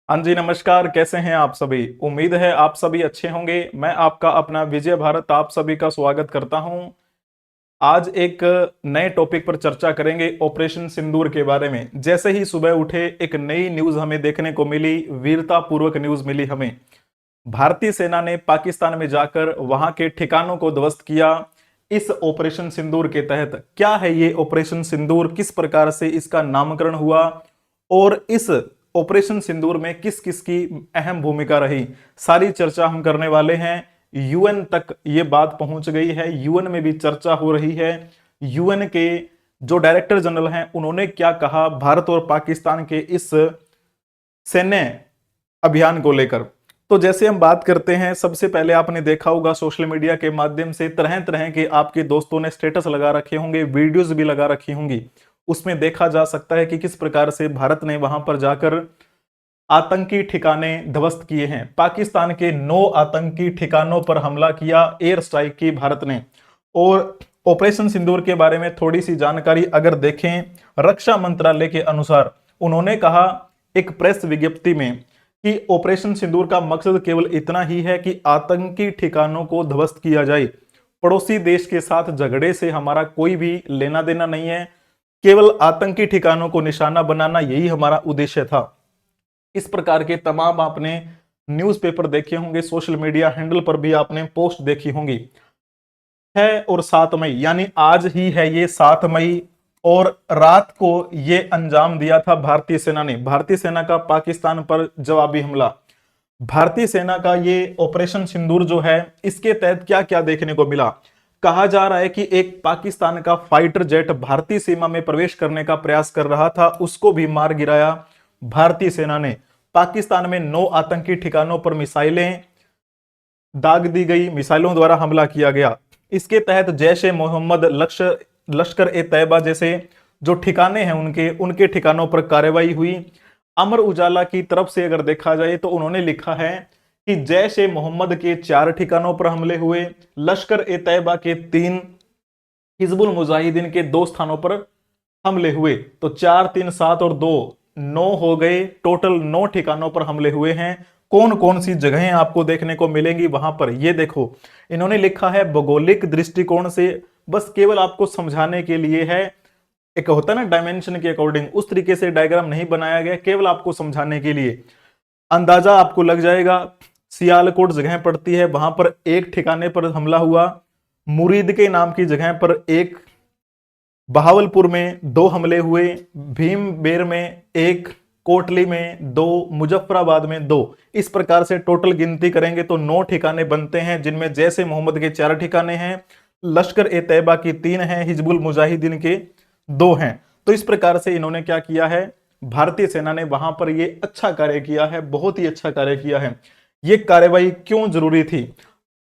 हाँ जी, नमस्कार। कैसे हैं आप सभी? उम्मीद है आप सभी अच्छे होंगे। मैं आपका अपना विजय भारत आप सभी का स्वागत करता हूं। आज एक नए टॉपिक पर चर्चा करेंगे, ऑपरेशन सिंदूर के बारे में। जैसे ही सुबह उठे एक नई न्यूज हमें देखने को मिली, वीरता पूर्वक न्यूज मिली हमें। भारतीय सेना ने पाकिस्तान में जाकर वहां के ठिकानों को ध्वस्त किया। इस ऑपरेशन सिंदूर के तहत क्या है ये ऑपरेशन सिंदूर, किस प्रकार से इसका नामकरण हुआ और इस ऑपरेशन सिंदूर में किस किस की अहम भूमिका रही, सारी चर्चा हम करने वाले हैं। यूएन तक ये बात पहुंच गई है, यूएन में भी चर्चा हो रही है। यूएन के जो डायरेक्टर जनरल हैं उन्होंने क्या कहा भारत और पाकिस्तान के इस सैन्य अभियान को लेकर। तो जैसे हम बात करते हैं, सबसे पहले आपने देखा होगा सोशल मीडिया के माध्यम से तरह तरह के आपके दोस्तों ने स्टेटस लगा रखे होंगे, वीडियोस भी लगा रखी होंगी। उसमें देखा जा सकता है कि किस प्रकार से भारत ने वहां पर जाकर आतंकी ठिकाने ध्वस्त किए हैं। पाकिस्तान के 9 आतंकी ठिकानों पर हमला किया, एयर स्ट्राइक की भारत ने। और ऑपरेशन सिंदूर के बारे में थोड़ी सी जानकारी अगर देखें, रक्षा मंत्रालय के अनुसार उन्होंने कहा एक प्रेस विज्ञप्ति में कि ऑपरेशन सिंदूर का मकसद केवल इतना ही है कि आतंकी ठिकानों को ध्वस्त किया जाए। पड़ोसी देश के साथ झगड़े से हमारा कोई भी लेना देना नहीं है, केवल आतंकी ठिकानों को निशाना बनाना यही हमारा उद्देश्य था। इस प्रकार के तमाम आपने न्यूज़पेपर देखे होंगे, सोशल मीडिया हैंडल पर भी आपने पोस्ट देखी होंगी। 6 और 7 मई यानी आज ही है ये 7 मई, और रात को ये अंजाम दिया था भारतीय सेना ने। भारतीय सेना का पाकिस्तान पर जवाबी हमला। भारतीय सेना का ये ऑपरेशन सिंदूर जो है, इसके तहत क्या क्या देखने को मिला। कहा जा रहा है कि एक पाकिस्तान का फाइटर जेट भारतीय सीमा में प्रवेश करने का प्रयास कर रहा था, उसको भी मार गिराया भारतीय सेना ने। पाकिस्तान में 9 आतंकी ठिकानों पर मिसाइलें दाग दी गई, मिसाइलों द्वारा हमला किया गया। इसके तहत जैश ए मोहम्मद, लश्कर ए तैयबा जैसे जो ठिकाने हैं उनके उनके ठिकानों पर कार्रवाई हुई। अमर उजाला की तरफ से अगर देखा जाए तो उन्होंने लिखा है कि जैश ए मोहम्मद के 4 ठिकानों पर हमले हुए, लश्कर ए तैयबा के 3, हिजबुल मुजाहिदीन के 2 स्थानों पर हमले हुए। तो 4, 3, 7 और 2, 9 हो गए। टोटल 9 ठिकानों पर हमले हुए हैं। कौन कौन सी जगहें आपको देखने को मिलेंगी वहां पर, ये देखो इन्होंने लिखा है भौगोलिक दृष्टिकोण से, बस केवल आपको समझाने के लिए है। एक होता है ना डायमेंशन के अकॉर्डिंग, उस तरीके से डायग्राम नहीं बनाया गया, केवल आपको समझाने के लिए। अंदाजा आपको लग जाएगा। सियालकोट जगह पड़ती है, वहां पर एक ठिकाने पर हमला हुआ। मुरीद के नाम की जगह पर एक, बहावलपुर में 2 हमले हुए, भीमबेर में 1, कोटली में 2, मुजफ्फराबाद में 2। इस प्रकार से टोटल गिनती करेंगे तो 9 ठिकाने बनते हैं, जिनमें जैसे मोहम्मद के 4 ठिकाने हैं, लश्कर ए तैयबा की 3 हैं, हिजबुल मुजाहिदीन के 2 हैं। तो इस प्रकार से इन्होंने क्या किया है, भारतीय सेना ने वहां पर ये अच्छा कार्य किया है, बहुत ही अच्छा कार्य किया है। ये कार्रवाई क्यों जरूरी थी?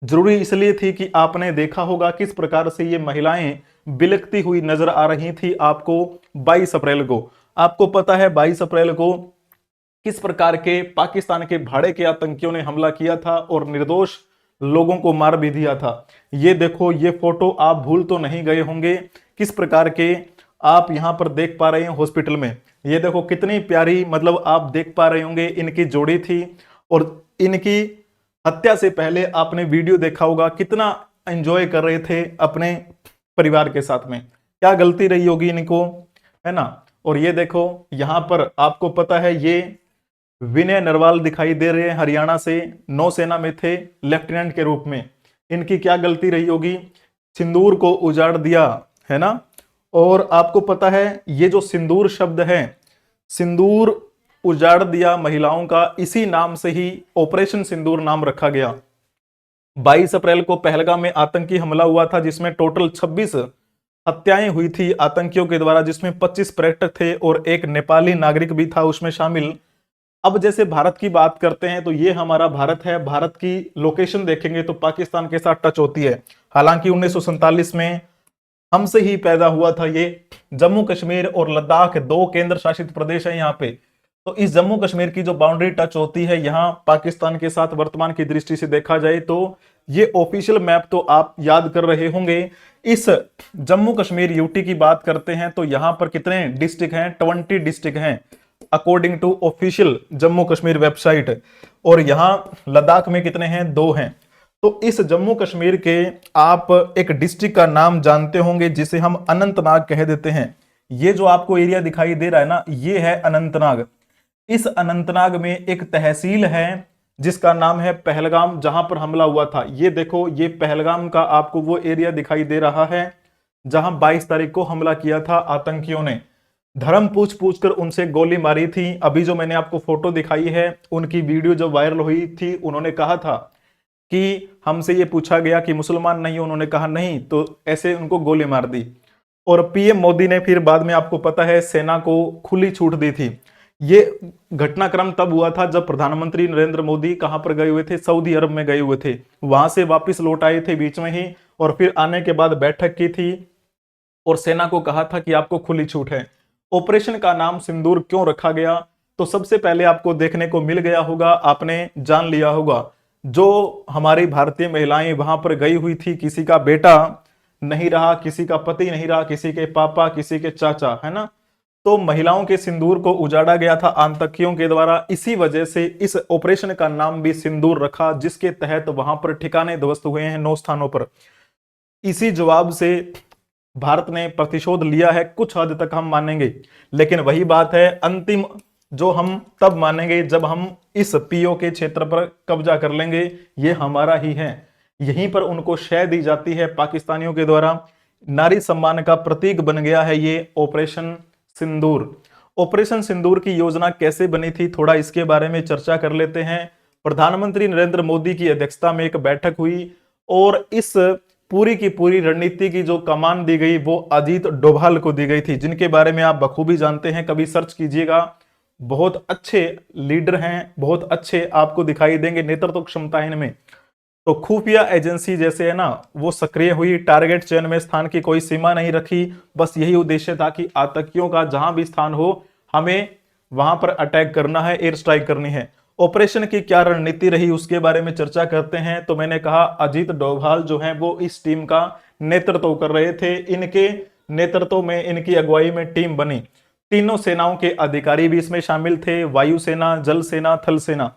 जरूरी इसलिए थी कि आपने देखा होगा किस प्रकार से ये महिलाएं बिलखती हुई नजर आ रही थी आपको 22 अप्रैल को। आपको पता है 22 अप्रैल को किस प्रकार के पाकिस्तान के भाड़े के आतंकियों ने हमला किया था और निर्दोष लोगों को मार भी दिया था। ये देखो, ये फोटो आप भूल तो नहीं गए होंगे, किस प्रकार के आप यहां पर देख पा रहे हैं हॉस्पिटल में। ये देखो कितनी प्यारी, मतलब आप देख पा रहे होंगे इनकी जोड़ी थी। और इनकी हत्या से पहले आपने वीडियो देखा होगा, कितना एंजॉय कर रहे थे अपने परिवार के साथ में। क्या गलती रही होगी इनको, है ना। और ये देखो यहां पर आपको पता है ये विनय नरवाल दिखाई दे रहे हैं, हरियाणा से, नौसेना में थे लेफ्टिनेंट के रूप में। इनकी क्या गलती रही होगी, सिंदूर को उजाड़ दिया, है ना। और आपको पता है ये जो सिंदूर शब्द है, सिंदूर उजाड़ दिया महिलाओं का, इसी नाम से ही ऑपरेशन सिंदूर नाम रखा गया। 22 अप्रैल को पहलगाम में आतंकी हमला हुआ था, जिसमें टोटल 26 हत्याएं हुई थी आतंकियों के द्वारा, जिसमें 25 पर्यटक थे और एक नेपाली नागरिक भी था उसमें शामिल। अब जैसे भारत की बात करते हैं तो ये हमारा भारत है। भारत की लोकेशन देखेंगे तो पाकिस्तान के साथ टच होती है। हालांकि 1947 में हमसे ही पैदा हुआ था ये। जम्मू कश्मीर और लद्दाख 2 केंद्र शासित प्रदेश है यहाँ पे। तो इस जम्मू कश्मीर की जो बाउंड्री टच होती है यहाँ पाकिस्तान के साथ, वर्तमान की दृष्टि से देखा जाए तो ये ऑफिशियल मैप तो आप याद कर रहे होंगे। इस जम्मू कश्मीर यूटी की बात करते हैं तो यहाँ पर कितने डिस्ट्रिक्ट हैं, 20 डिस्ट्रिक्ट हैं। According to official Jammu Kashmir website. और यहां लद्दाख में कितने हैं? 2 हैं। तो इस जम्मू कश्मीर के आप एक डिस्ट्रिक्ट का नाम जानते होंगे जिसे हम अनंतनाग कह देते हैं। ये जो आपको एरिया दिखाई दे रहा है ना, ये है अनंतनाग। इस अनंतनाग में एक तहसील है जिसका नाम है पहलगाम, जहां पर हमला हुआ था। ये देखो, ये पहलगाम का आपको वो एरिया दिखाई दे रहा है जहां 22 तारीख को हमला किया था आतंकियों ने। धर्म पूछ पूछ कर उनसे गोली मारी थी। अभी जो मैंने आपको फोटो दिखाई है, उनकी वीडियो जब वायरल हुई थी, उन्होंने कहा था कि हमसे ये पूछा गया कि मुसलमान नहीं, उन्होंने कहा नहीं, तो ऐसे उनको गोली मार दी। और पीएम मोदी ने फिर बाद में आपको पता है सेना को खुली छूट दी थी। ये घटनाक्रम तब हुआ था जब प्रधानमंत्री नरेंद्र मोदी कहां पर गए हुए थे? सऊदी अरब में गए हुए थे। वहां से वापस लौट आए थे बीच में ही, और फिर आने के बाद बैठक की थी और सेना को कहा था कि आपको खुली छूट है। ऑपरेशन का नाम सिंदूर क्यों रखा गया? तो सबसे पहले आपको देखने को मिल गया होगा, आपने जान लिया होगा, जो हमारी भारतीय महिलाएं वहां पर गई हुई थी, किसी का बेटा नहीं रहा, किसी का पति नहीं रहा, किसी के पापा, किसी के चाचा, है ना। तो महिलाओं के सिंदूर को उजाड़ा गया था आतंकियों के द्वारा। इसी वजह से इस ऑपरेशन का नाम भी सिंदूर रखा, जिसके तहत वहां पर ठिकाने ध्वस्त हुए हैं 9 स्थानों पर। इसी जवाब से भारत ने प्रतिशोध लिया है, कुछ हद तक हम मानेंगे। लेकिन वही बात है, अंतिम जो हम तब मानेंगे जब हम इस पीओ के क्षेत्र पर कब्जा कर लेंगे। ये हमारा ही है। यहीं पर उनको शय दी जाती है पाकिस्तानियों के द्वारा। नारी सम्मान का प्रतीक बन गया है ये ऑपरेशन सिंदूर। ऑपरेशन सिंदूर की योजना कैसे बनी थी, थोड़ा इसके बारे में चर्चा कर लेते हैं। प्रधानमंत्री नरेंद्र मोदी की अध्यक्षता में एक बैठक हुई और इस पूरी की पूरी रणनीति की जो कमान दी गई वो अजीत डोभाल को दी गई थी, जिनके बारे में आप बखूबी जानते हैं। कभी सर्च कीजिएगा, बहुत अच्छे लीडर हैं, बहुत अच्छे आपको दिखाई देंगे नेतृत्व क्षमता है इनमें। तो खुफिया एजेंसी जैसे है ना, वो सक्रिय हुई, टारगेट चयन में स्थान की कोई सीमा नहीं रखी। बस यही उद्देश्य था कि आतंकियों का जहां भी स्थान हो, हमें वहां पर अटैक करना है, एयर स्ट्राइक करनी है। ऑपरेशन की क्या रणनीति रही उसके बारे में चर्चा करते हैं। तो मैंने कहा अजीत डोभाल जो है वो इस टीम का नेतृत्व कर रहे थे। इनके नेतृत्व में, इनकी अगुवाई में टीम बनी। तीनों सेनाओं के अधिकारी भी इसमें शामिल थे, वायुसेना, जल सेना, थल सेना।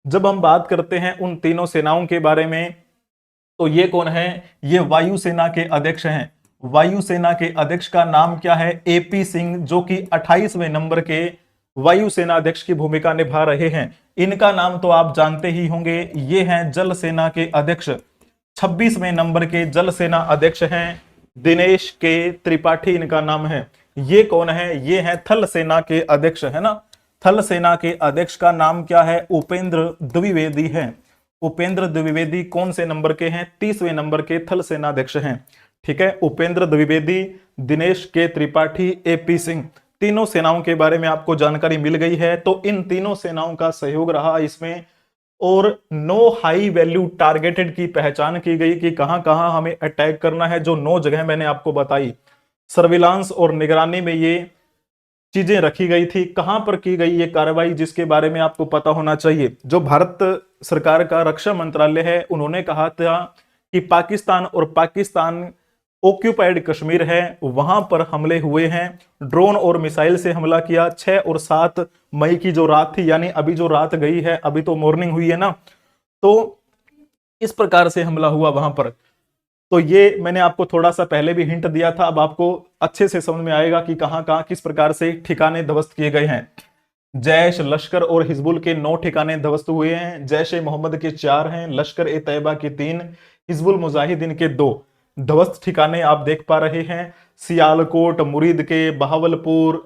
जब हम बात करते हैं उन तीनों सेनाओं के बारे में, तो ये कौन है? ये वायुसेना के अध्यक्ष हैं। वायुसेना के अध्यक्ष का नाम क्या है? एपी सिंह, जो कि 28वें नंबर के वायुसेना अध्यक्ष की भूमिका निभा रहे हैं। इनका नाम तो आप जानते ही होंगे, ये हैं जल सेना के अध्यक्ष। 26वें नंबर के जल सेना अध्यक्ष हैं दिनेश के त्रिपाठी, इनका नाम है। ये कौन है? ये है थल सेना के अध्यक्ष, है ना। थल सेना के अध्यक्ष का नाम क्या है? उपेंद्र द्विवेदी है। उपेंद्र द्विवेदी कौन से नंबर के हैं? 30वें नंबर के थल सेना अध्यक्ष हैं। ठीक है, उपेंद्र द्विवेदी, दिनेश के त्रिपाठी, एपी सिंह, तीनों सेनाओं के बारे में आपको जानकारी मिल गई है। तो इन तीनों सेनाओं का सहयोग रहा इसमें, और 9 हाई वैल्यू टारगेटेड की पहचान की गई कि कहां कहां हमें अटैक करना है। जो 9 जगह मैंने आपको बताई, सर्विलांस और निगरानी में ये चीजें रखी गई थी। कहां पर की गई ये कार्रवाई, जिसके बारे में आपको पता होना चाहिए। जो भारत सरकार का रक्षा मंत्रालय है, उन्होंने कहा था कि पाकिस्तान और पाकिस्तान ऑक्यूपाइड कश्मीर है, वहां पर हमले हुए हैं। ड्रोन और मिसाइल से हमला किया। 6 और 7 मई की जो रात थी, यानी अभी जो रात गई है, अभी तो मॉर्निंग हुई है ना, तो इस प्रकार से हमला हुआ वहां पर। तो ये मैंने आपको थोड़ा सा पहले भी हिंट दिया था, अब आपको अच्छे से समझ में आएगा कि कहां कहां किस प्रकार से ठिकाने ध्वस्त किए गए हैं। जैश, लश्कर और हिजबुल के 9 ठिकाने ध्वस्त हुए हैं। जैश ए मोहम्मद के 4 हैं, लश्कर ए तैयबा के 3, हिजबुल मुजाहिदीन के 2 ध्वस्त ठिकाने आप देख पा रहे हैं। सियालकोट, मुरीद के, बहावलपुर,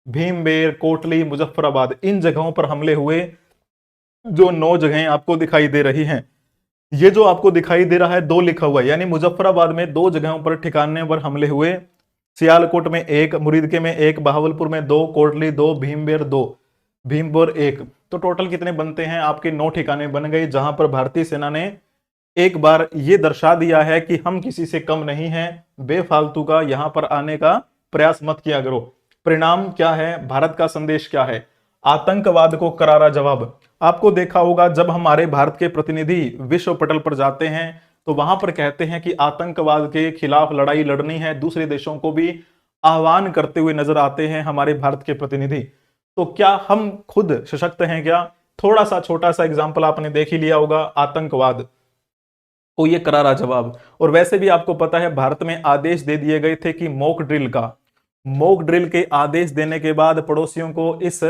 भीमबेर, कोटली, मुजफ्फराबाद, इन जगहों पर हमले हुए। जो 9 जगहें आपको दिखाई दे रही हैं, ये जो आपको दिखाई दे रहा है 2 लिखा हुआ है, यानी मुजफ्फराबाद में 2 जगहों पर ठिकाने पर हमले हुए। सियालकोट में 1, मुरीदके में 1, बहावलपुर में 2, कोटली 2, भीमबेर 2, भीमपुर 1। तो टोटल कितने बनते हैं? आपके 9 ठिकाने बन गए, जहां पर भारतीय सेना ने एक बार ये दर्शा दिया है कि हम किसी से कम नहीं हैं। बेफालतू का यहां पर आने का प्रयास मत किया करो। परिणाम क्या है? भारत का संदेश क्या है? आतंकवाद को करारा जवाब। आपको देखा होगा, जब हमारे भारत के प्रतिनिधि विश्व पटल पर जाते हैं तो वहां पर कहते हैं कि आतंकवाद के खिलाफ लड़ाई लड़नी है, दूसरे देशों को भी आह्वान करते हुए नजर आते हैं हमारे भारत के प्रतिनिधि। तो क्या हम खुद सशक्त हैं क्या? थोड़ा सा छोटा सा एग्जाम्पल आपने देख ही लिया होगा, आतंकवाद को ये करारा जवाब। और वैसे भी आपको पता है भारत में आदेश दे दिए गए थे कि मॉक ड्रिल के आदेश देने के बाद पड़ोसियों को इस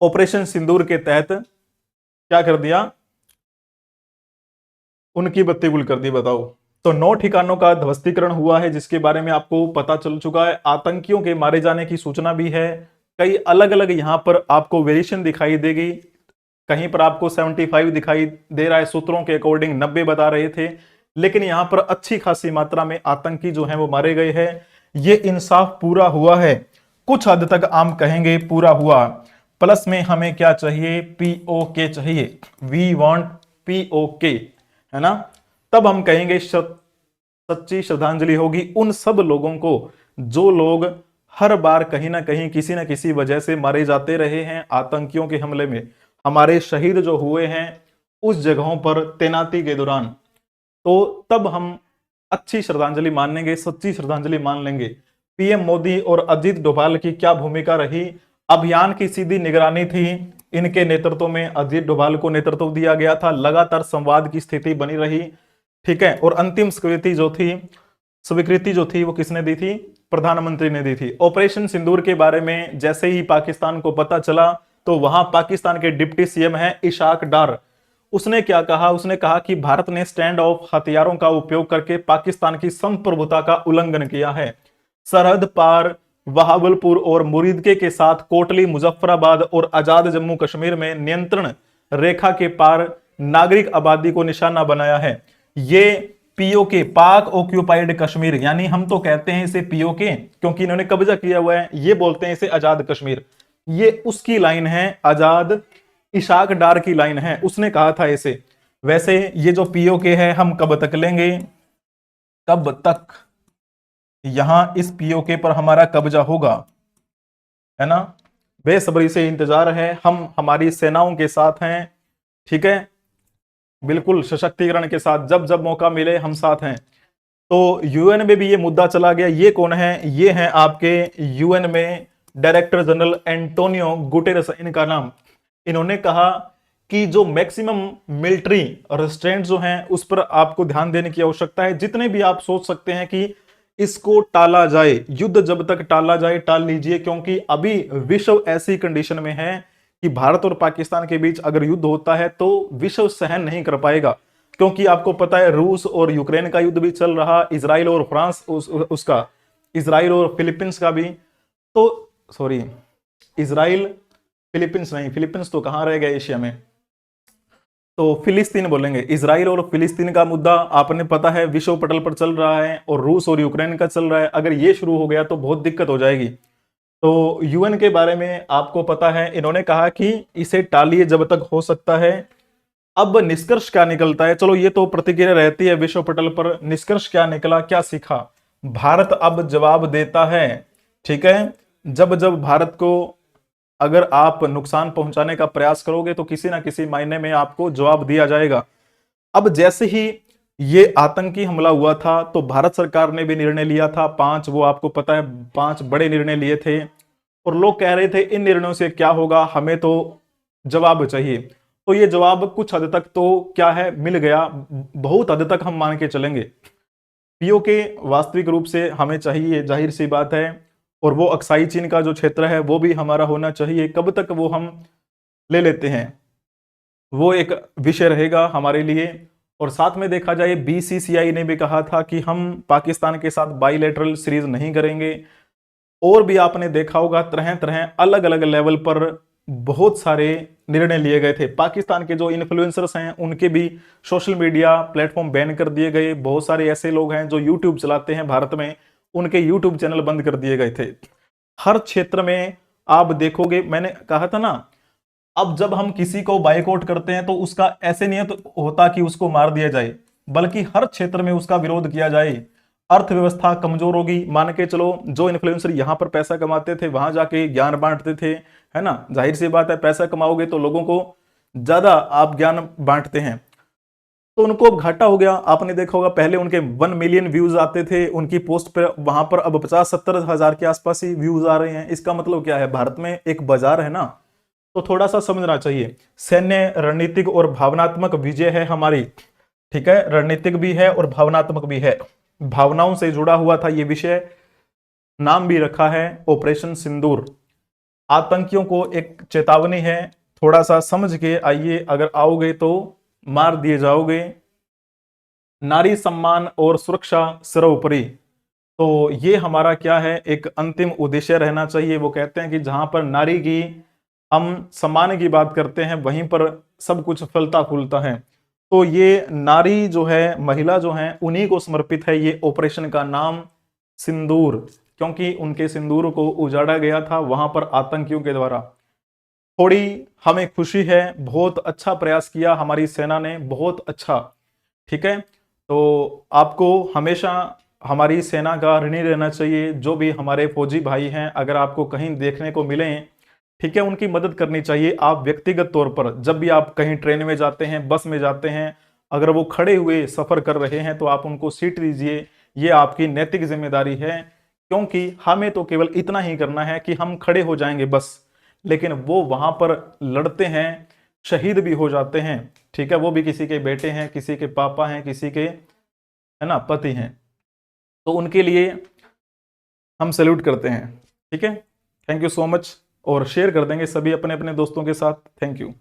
ऑपरेशन सिंदूर के तहत क्या कर दिया? उनकी बत्ती गुल कर दी। बताओ। तो 9 ठिकानों का ध्वस्तीकरण हुआ है, जिसके बारे में आपको पता चल चुका है। आतंकियों के मारे जाने की सूचना भी है। कई अलग अलग यहां पर आपको वेरिएशन दिखाई देगी। कहीं पर आपको 75 दिखाई दे रहा है, सूत्रों के अकॉर्डिंग 90 बता रहे थे, लेकिन यहां पर अच्छी खासी मात्रा में आतंकी जो है वो मारे गए हैं। ये इंसाफ पूरा हुआ है, कुछ हद तक हम कहेंगे पूरा हुआ। प्लस में हमें क्या चाहिए? पीओके चाहिए। वी वांट पीओके, है ना? तब हम कहेंगे सच्ची श्रद्धांजलि होगी उन सब लोगों को जो लोग हर बार कहीं ना कहीं किसी ना किसी वजह से मारे जाते रहे हैं आतंकियों के हमले में। हमारे शहीद जो हुए हैं उस जगहों पर तैनाती के दौरान, तो तब हम अच्छी श्रद्धांजलि मान लेंगे, सच्ची श्रद्धांजलि मान लेंगे। पीएम मोदी और अजीत डोभाल की क्या भूमिका रही? अभियान की सीधी निगरानी थी, इनके नेतृत्व में अजीत डोभाल को नेतृत्व दिया गया था। लगातार संवाद की स्थिति बनी रही, ठीक है। और अंतिम स्वीकृति जो थी वो किसने दी थी? प्रधानमंत्री ने दी थी। ऑपरेशन सिंदूर के बारे में जैसे ही पाकिस्तान को पता चला, तो वहां पाकिस्तान के डिप्टी सीएम है इशाक डार, उसने क्या कहा? उसने कहा कि भारत ने स्टैंड ऑफ हथियारों का उपयोग करके पाकिस्तान की संप्रभुता का उल्लंघन किया है। सरहद पार बहावलपुर और मुरीदके के साथ कोटली, मुजफ्फराबाद और आजाद जम्मू कश्मीर में नियंत्रण रेखा के पार नागरिक आबादी को निशाना बनाया है। ये पीओके, पाक ऑक्यूपाइड कश्मीर, यानी हम तो कहते हैं इसे पीओके क्योंकि इन्होंने कब्जा किया हुआ है, ये बोलते हैं इसे आजाद कश्मीर। ये उसकी लाइन है, आजाद इशाक डार की लाइन है, उसने कहा था इसे। वैसे ये जो पीओके है हम कब तक लेंगे? कब तक यहां इस पीओके पर हमारा कब्जा होगा, है ना? बेसब्री से इंतजार है, हम हमारी सेनाओं के साथ हैं, ठीक है, बिल्कुल सशक्तिकरण के साथ, जब जब मौका मिले हम साथ हैं। तो यूएन में भी ये मुद्दा चला गया। ये कौन है? ये है आपके यूएन में डायरेक्टर जनरल एंटोनियो गुटेरेस, इनका नाम। इन्होंने कहा कि जो मैक्सिमम मिलिट्री रेस्ट्रेंट जो हैं उस पर आपको ध्यान देने की आवश्यकता है। जितने भी आप सोच सकते हैं कि इसको टाला जाए, युद्ध जब तक टाला जाए टाल लीजिए, क्योंकि अभी विश्व ऐसी कंडीशन में है कि भारत और पाकिस्तान के बीच अगर युद्ध होता है तो विश्व सहन नहीं कर पाएगा। क्योंकि आपको पता है रूस और यूक्रेन का युद्ध भी चल रहा, इजराइल और फ्रांस उसका, इजराइल और फिलीपींस का भी। तो सॉरी, इजराइल फिलीपींस नहीं, फिलीपींस तो कहां रह गए एशिया में, तो फिलिस्तीन बोलेंगे। इजराइल और फिलिस्तीन का मुद्दा आपने पता है विश्व पटल पर चल रहा है, और रूस और यूक्रेन का चल रहा है। अगर ये शुरू हो गया तो बहुत दिक्कत हो जाएगी। तो यूएन के बारे में आपको पता है, इन्होंने कहा कि इसे टालिए जब तक हो सकता है। अब निष्कर्ष क्या निकलता है? चलो ये तो प्रतिक्रिया रहती है विश्व पटल पर, निष्कर्ष क्या निकला, क्या सीखा? भारत अब जवाब देता है, ठीक है। जब जब भारत को अगर आप नुकसान पहुंचाने का प्रयास करोगे तो किसी ना किसी मायने में आपको जवाब दिया जाएगा। अब जैसे ही ये आतंकी हमला हुआ था तो भारत सरकार ने भी निर्णय लिया था, 5, वो आपको पता है 5 बड़े निर्णय लिए थे, और लोग कह रहे थे इन निर्णयों से क्या होगा, हमें तो जवाब चाहिए। तो ये जवाब कुछ हद तक तो क्या है, मिल गया। बहुत हद तक हम मान के चलेंगे पीओके वास्तविक रूप से हमें चाहिए, जाहिर सी बात है। और वो अक्साई चीन का जो क्षेत्र है वो भी हमारा होना चाहिए। कब तक वो हम ले लेते हैं वो एक विषय रहेगा हमारे लिए। और साथ में देखा जाए बीसीसीआई ने भी कहा था कि हम पाकिस्तान के साथ बाइलेटरल सीरीज नहीं करेंगे। और भी आपने देखा होगा तरह तरह अलग अलग लेवल पर बहुत सारे निर्णय लिए गए थे। पाकिस्तान के जो इन्फ्लुएंसर्स हैं उनके भी सोशल मीडिया प्लेटफॉर्म बैन कर दिए गए। बहुत सारे ऐसे लोग हैं जो यूट्यूब चलाते हैं भारत में, उनके यूट्यूब चैनल बंद कर दिए गए थे। हर क्षेत्र में आप देखोगे, मैंने कहा था ना, अब जब हम किसी को बायकॉट करते हैं तो उसका ऐसे नहीं होता कि उसको मार दिया जाए, बल्कि हर क्षेत्र में उसका विरोध किया जाए। अर्थव्यवस्था कमजोर होगी, मान के चलो जो इन्फ्लुएंसर यहां पर पैसा कमाते थे वहां जाके ज्ञान बांटते थे, है ना, जाहिर सी बात है पैसा कमाओगे तो लोगों को ज्यादा आप ज्ञान बांटते हैं। तो उनको अब घाटा हो गया। आपने देखा होगा पहले उनके 1 मिलियन व्यूज आते थे उनकी पोस्ट पे, वहां पर अब 50-70 हजार के आसपास ही व्यूज आ रहे हैं। इसका मतलब क्या है, भारत में एक बाजार है ना, तो थोड़ा सा समझना चाहिए। सैन्य, रणनीतिक और भावनात्मक विजय है हमारी, ठीक है, रणनीतिक भी है और भावनात्मक भी है। भावनाओं से जुड़ा हुआ था ये विषय, नाम भी रखा है ऑपरेशन सिंदूर। आतंकियों को एक चेतावनी है, थोड़ा सा समझ के आइए, अगर आओगे तो मार दिए जाओगे। नारी सम्मान और सुरक्षा सर्वोपरि, तो ये हमारा क्या है, एक अंतिम उद्देश्य रहना चाहिए। वो कहते हैं कि जहां पर नारी की हम सम्मान की बात करते हैं वहीं पर सब कुछ फलता फूलता है। तो ये नारी जो है, महिला जो है, उन्हीं को समर्पित है ये ऑपरेशन का नाम सिंदूर, क्योंकि उनके सिंदूर को उजाड़ा गया था वहां पर आतंकियों के द्वारा। थोड़ी हमें खुशी है, बहुत अच्छा प्रयास किया हमारी सेना ने, बहुत अच्छा, ठीक है। तो आपको हमेशा हमारी सेना का ऋणी रहना चाहिए। जो भी हमारे फौजी भाई हैं, अगर आपको कहीं देखने को मिले, ठीक है, उनकी मदद करनी चाहिए। आप व्यक्तिगत तौर पर जब भी आप कहीं ट्रेन में जाते हैं, बस में जाते हैं, अगर वो खड़े हुए सफर कर रहे हैं तो आप उनको सीट दीजिए, ये आपकी नैतिक जिम्मेदारी है। क्योंकि हमें तो केवल इतना ही करना है कि हम खड़े हो जाएंगे बस, लेकिन वो वहां पर लड़ते हैं, शहीद भी हो जाते हैं, ठीक है, वो भी किसी के बेटे हैं, किसी के पापा हैं, किसी के, है ना, पति हैं, तो उनके लिए हम सैल्यूट करते हैं। ठीक है, थैंक यू सो मच, और शेयर कर देंगे सभी अपने अपने दोस्तों के साथ। Thank you.